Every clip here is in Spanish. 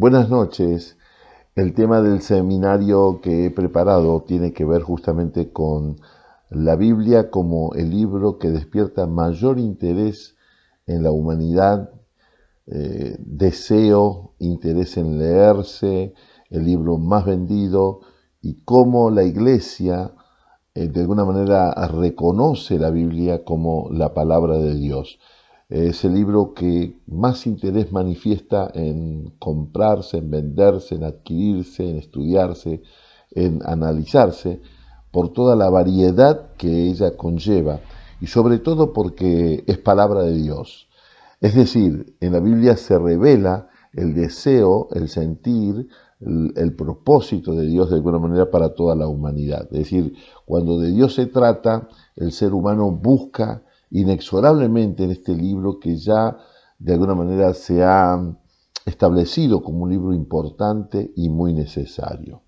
Buenas noches. El tema del seminario que he preparado tiene que ver justamente con la Biblia como el libro que despierta mayor interés en la humanidad, deseo, interés en leerse, el libro más vendido y cómo la Iglesia de alguna manera reconoce la Biblia como la palabra de Dios. Es el libro que más interés manifiesta en comprarse, en venderse, en adquirirse, en estudiarse, en analizarse, por toda la variedad que ella conlleva y sobre todo porque es palabra de Dios. Es decir, en la Biblia se revela el deseo, el sentir, el propósito de Dios de alguna manera para toda la humanidad. Es decir, cuando de Dios se trata, el ser humano busca inexorablemente en este libro que ya de alguna manera se ha establecido como un libro importante y muy necesario.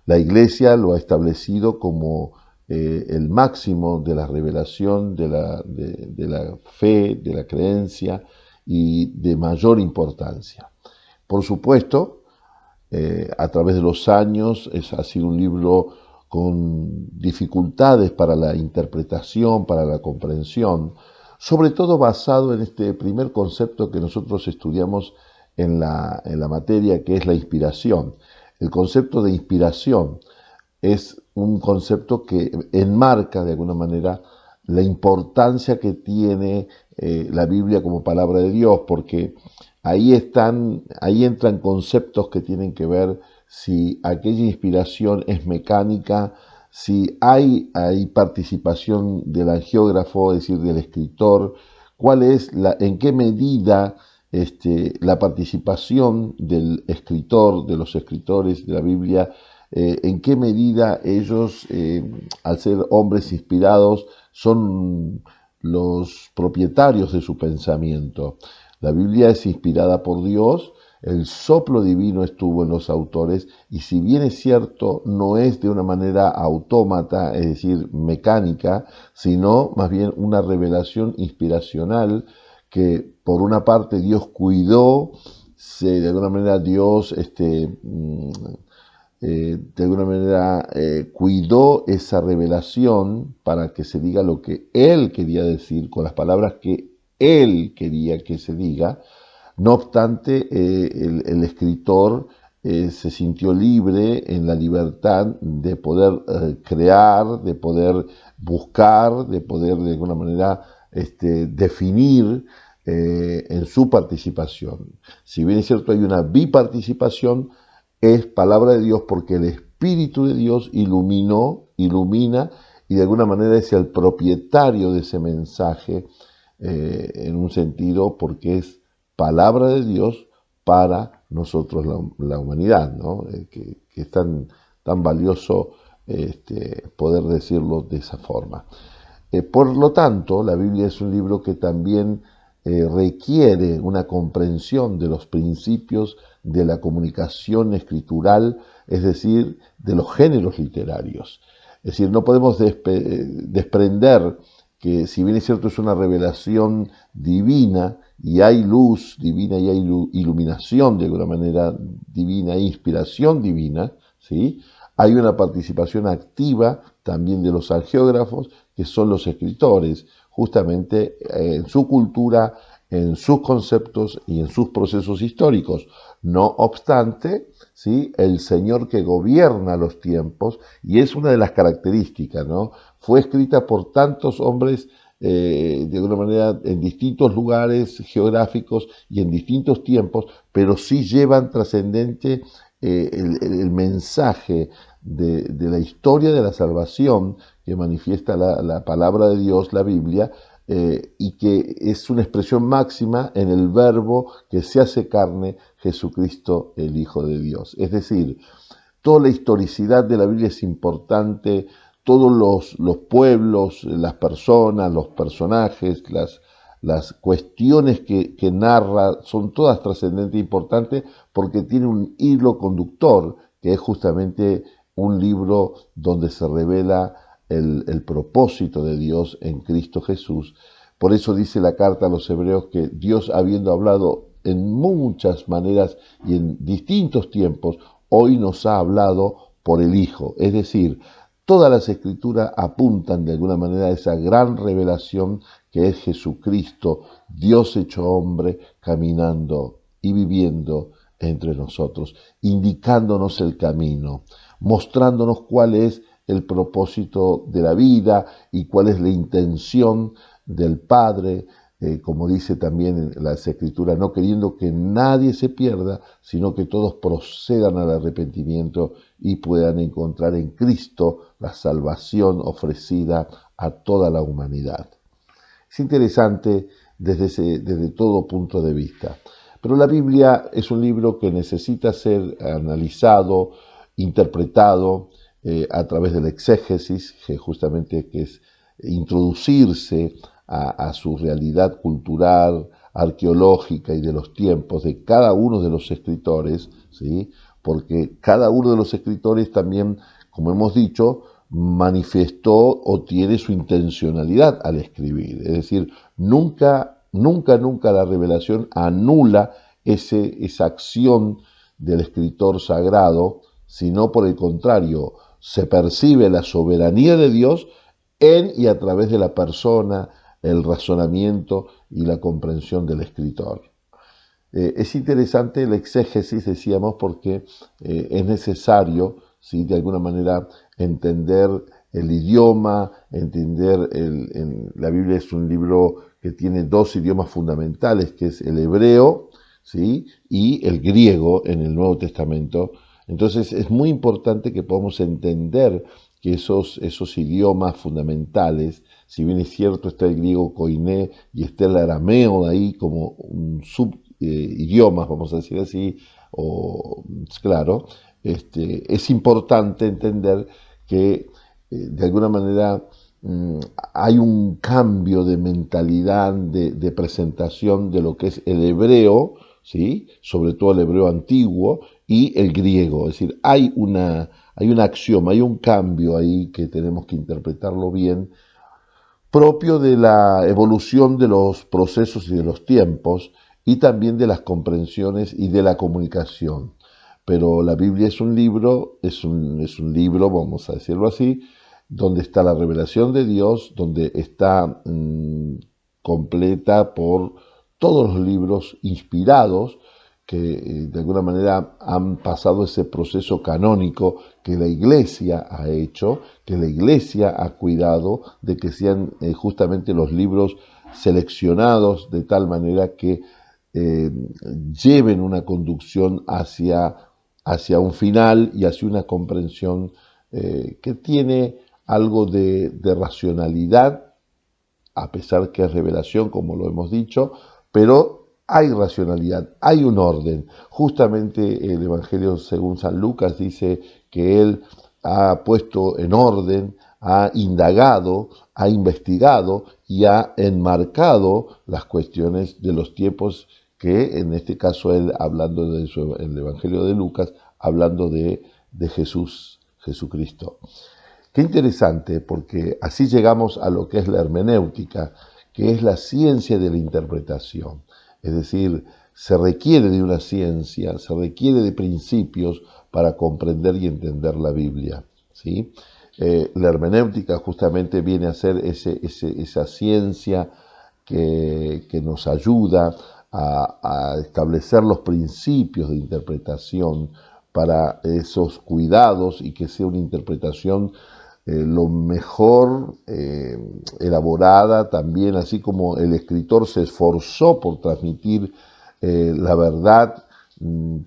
La Iglesia lo ha establecido como el máximo de la revelación de la fe, de la creencia y de mayor importancia. Por supuesto, a través de los años ha sido un libro con dificultades para la interpretación, para la comprensión, sobre todo basado en este primer concepto que nosotros estudiamos en la materia, que es la inspiración. El concepto de inspiración es un concepto que enmarca de alguna manera la importancia que tiene la Biblia como palabra de Dios, porque ahí entran conceptos que tienen que ver si aquella inspiración es mecánica, si hay participación del angiógrafo, es decir, del escritor, en qué medida la participación del escritor, de los escritores de la Biblia, en qué medida ellos, al ser hombres inspirados, son los propietarios de su pensamiento. La Biblia es inspirada por Dios, el soplo divino estuvo en los autores y si bien es cierto, no es de una manera autómata, es decir, mecánica, sino más bien una revelación inspiracional que por una parte Dios cuidó, de alguna manera Dios de alguna manera cuidó esa revelación para que se diga lo que Él quería decir, con las palabras que Él quería que se diga. No obstante, el escritor se sintió libre en la libertad de poder crear, de poder buscar, de poder de alguna manera definir en su participación. Si bien es cierto, hay una biparticipación, es palabra de Dios porque el Espíritu de Dios ilumina y de alguna manera es el propietario de ese mensaje en un sentido porque es palabra de Dios para nosotros la humanidad, ¿no? Que es tan valioso poder decirlo de esa forma. Por lo tanto, la Biblia es un libro que también requiere una comprensión de los principios de la comunicación escritural, es decir, de los géneros literarios. Es decir, no podemos desprender que si bien es cierto es una revelación divina y hay luz divina y hay iluminación de alguna manera divina, inspiración divina, ¿sí? Hay una participación activa también de los argeógrafos, que son los escritores, justamente en su cultura, en sus conceptos y en sus procesos históricos. No obstante, ¿sí? El Señor que gobierna los tiempos, y es una de las características, ¿no? Fue escrita por tantos hombres de alguna manera en distintos lugares geográficos y en distintos tiempos, pero sí llevan trascendente el mensaje de la historia de la salvación que manifiesta la palabra de Dios, la Biblia, y que es una expresión máxima en el verbo que se hace carne, Jesucristo, el Hijo de Dios. Es decir, toda la historicidad de la Biblia es importante, todos los pueblos, las personas, los personajes, las cuestiones que narra son todas trascendentes e importantes porque tiene un hilo conductor que es justamente un libro donde se revela el propósito de Dios en Cristo Jesús. Por eso dice la carta a los hebreos que Dios, habiendo hablado en muchas maneras y en distintos tiempos, hoy nos ha hablado por el Hijo. Es decir, todas las escrituras apuntan de alguna manera a esa gran revelación que es Jesucristo, Dios hecho hombre, caminando y viviendo entre nosotros, indicándonos el camino, mostrándonos cuál es el propósito de la vida y cuál es la intención del Padre, como dice también en las Escrituras, no queriendo que nadie se pierda, sino que todos procedan al arrepentimiento y puedan encontrar en Cristo la salvación ofrecida a toda la humanidad. Es interesante desde todo punto de vista. Pero la Biblia es un libro que necesita ser analizado, interpretado a través de la exégesis, que justamente que es introducirse a su realidad cultural, arqueológica y de los tiempos de cada uno de los escritores, ¿sí? Porque cada uno de los escritores también, como hemos dicho, manifestó o tiene su intencionalidad al escribir. Es decir, nunca la revelación anula esa acción del escritor sagrado, sino por el contrario, se percibe la soberanía de Dios en y a través de la persona, el razonamiento y la comprensión del escritor. Es interesante la exégesis, decíamos, porque es necesario, ¿sí?, de alguna manera entender el idioma, entender la Biblia es un libro que tiene dos idiomas fundamentales, que es el hebreo, ¿sí?, y el griego en el Nuevo Testamento. Entonces es muy importante que podamos entender que esos idiomas fundamentales, si bien es cierto está el griego koiné y está el arameo de ahí como un idiomas, vamos a decir así, o claro, es importante entender que de alguna manera hay un cambio de mentalidad, de presentación de lo que es el hebreo, ¿sí?, sobre todo el hebreo antiguo, y el griego. Es decir, hay un axioma, hay un cambio ahí que tenemos que interpretarlo bien, propio de la evolución de los procesos y de los tiempos, y también de las comprensiones y de la comunicación. Pero la Biblia es un libro, vamos a decirlo así, donde está la revelación de Dios, donde está completa por todos los libros inspirados que de alguna manera han pasado ese proceso canónico que la Iglesia ha hecho, que la Iglesia ha cuidado de que sean justamente los libros seleccionados de tal manera que lleven una conducción hacia un final y hacia una comprensión que tiene algo de racionalidad, a pesar que es revelación, como lo hemos dicho, pero hay racionalidad, hay un orden. Justamente el Evangelio según San Lucas dice que él ha puesto en orden, ha indagado, ha investigado y ha enmarcado las cuestiones de los tiempos que en este caso él, hablando de eso, en el Evangelio de Lucas, hablando de Jesucristo. Qué interesante, porque así llegamos a lo que es la hermenéutica, que es la ciencia de la interpretación. Es decir, se requiere de una ciencia, se requiere de principios para comprender y entender la Biblia, ¿sí? La hermenéutica justamente viene a ser esa ciencia que nos ayuda a establecer los principios de interpretación para esos cuidados y que sea una interpretación lo mejor elaborada también, así como el escritor se esforzó por transmitir la verdad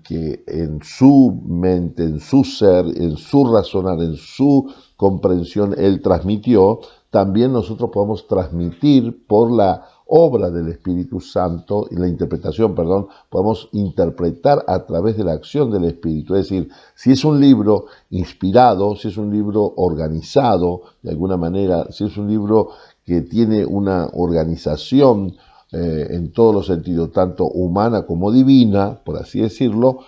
que en su mente, en su ser, en su razonar, en su comprensión él transmitió, también nosotros podemos transmitir por la obra del Espíritu Santo y la interpretación, podemos interpretar a través de la acción del Espíritu. Es decir, si es un libro inspirado, si es un libro organizado de alguna manera, si es un libro que tiene una organización en todos los sentidos, tanto humana como divina, por así decirlo,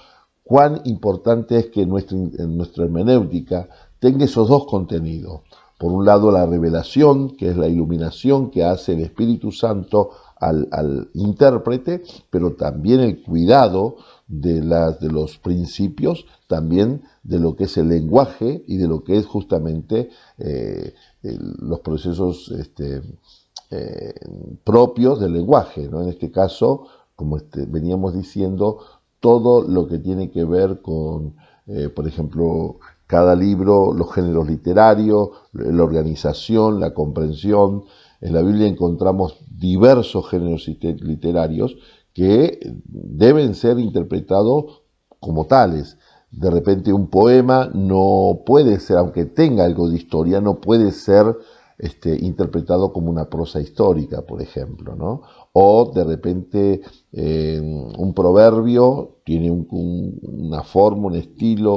cuán importante es que nuestra hermenéutica tenga esos dos contenidos. Por un lado, la revelación, que es la iluminación que hace el Espíritu Santo al intérprete, pero también el cuidado de los principios, también de lo que es el lenguaje y de lo que es justamente los procesos eh, propios del lenguaje, ¿no? En este caso, como veníamos diciendo, todo lo que tiene que ver con, por ejemplo, cada libro, los géneros literarios, la organización, la comprensión. En la Biblia encontramos diversos géneros literarios que deben ser interpretados como tales. De repente un poema no puede ser, aunque tenga algo de historia, no puede ser interpretado como una prosa histórica, por ejemplo, ¿no? O de repente un proverbio tiene una forma, un estilo,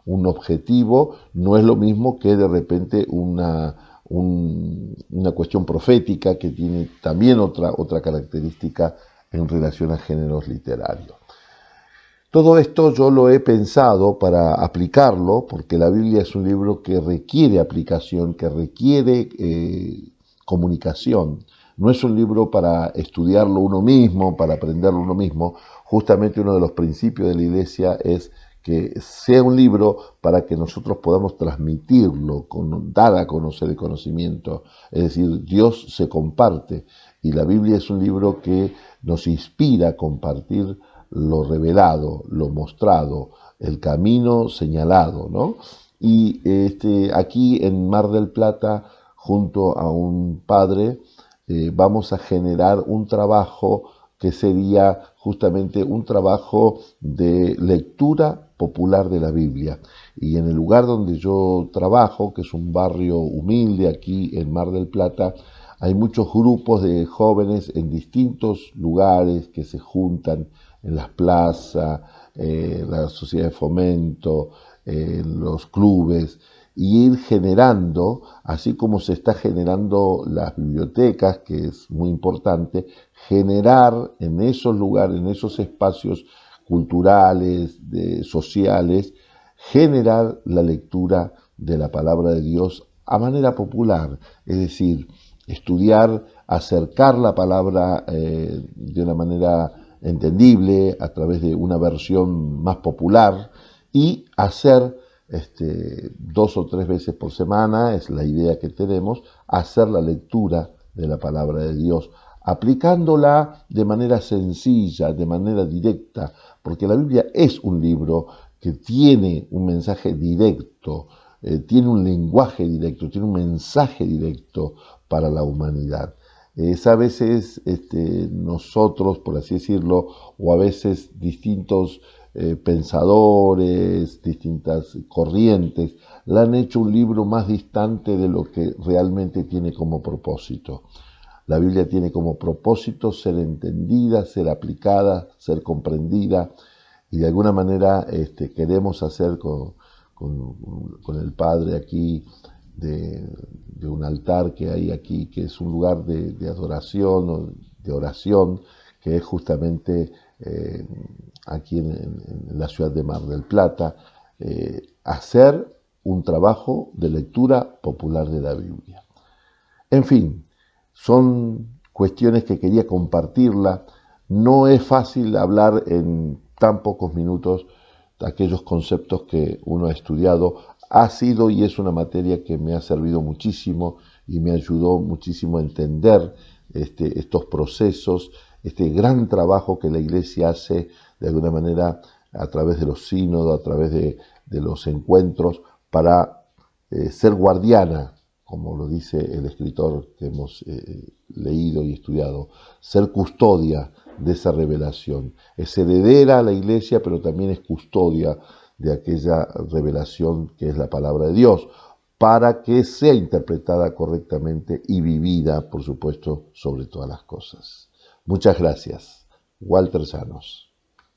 un objetivo, no es lo mismo que de repente una cuestión profética que tiene también otra característica en relación a géneros literarios. Todo esto yo lo he pensado para aplicarlo, porque la Biblia es un libro que requiere aplicación, que requiere comunicación. No es un libro para estudiarlo uno mismo, para aprenderlo uno mismo. Justamente uno de los principios de la Iglesia es que sea un libro para que nosotros podamos transmitirlo, dar a conocer el conocimiento. Es decir, Dios se comparte y la Biblia es un libro que nos inspira a compartir lo revelado, lo mostrado, el camino señalado, ¿no? Y aquí en Mar del Plata, junto a un padre, vamos a generar un trabajo que sería justamente un trabajo de lectura popular de la Biblia. Y en el lugar donde yo trabajo, que es un barrio humilde aquí en Mar del Plata, hay muchos grupos de jóvenes en distintos lugares que se juntan en las plazas, la sociedad de fomento, los clubes, y ir generando, así como se está generando las bibliotecas, que es muy importante, generar en esos lugares, en esos espacios culturales, sociales, generar la lectura de la palabra de Dios a manera popular, es decir, estudiar, acercar la palabra de una manera entendible a través de una versión más popular y hacer 2 o 3 veces por semana, es la idea que tenemos, hacer la lectura de la palabra de Dios, aplicándola de manera sencilla, de manera directa, porque la Biblia es un libro que tiene un mensaje directo, tiene un lenguaje directo, tiene un mensaje directo para la humanidad. A veces nosotros, por así decirlo, o a veces distintos pensadores, distintas corrientes, la han hecho un libro más distante de lo que realmente tiene como propósito. La Biblia tiene como propósito ser entendida, ser aplicada, ser comprendida, y de alguna manera queremos hacer con el Padre aquí de un altar que hay aquí, que es un lugar de adoración o de oración, que es justamente aquí en la ciudad de Mar del Plata, hacer un trabajo de lectura popular de la Biblia. En fin, son cuestiones que quería compartirla. No es fácil hablar en tan pocos minutos aquellos conceptos que uno ha estudiado. Ha sido y es una materia que me ha servido muchísimo y me ayudó muchísimo a entender estos procesos, este gran trabajo que la Iglesia hace de alguna manera a través de los sínodos, a través de los encuentros, para ser guardiana, como lo dice el escritor que hemos leído y estudiado, ser custodia de esa revelación. Es heredera a la Iglesia, pero también es custodia de aquella revelación que es la palabra de Dios, para que sea interpretada correctamente y vivida, por supuesto, sobre todas las cosas. Muchas gracias. Walter Llanos.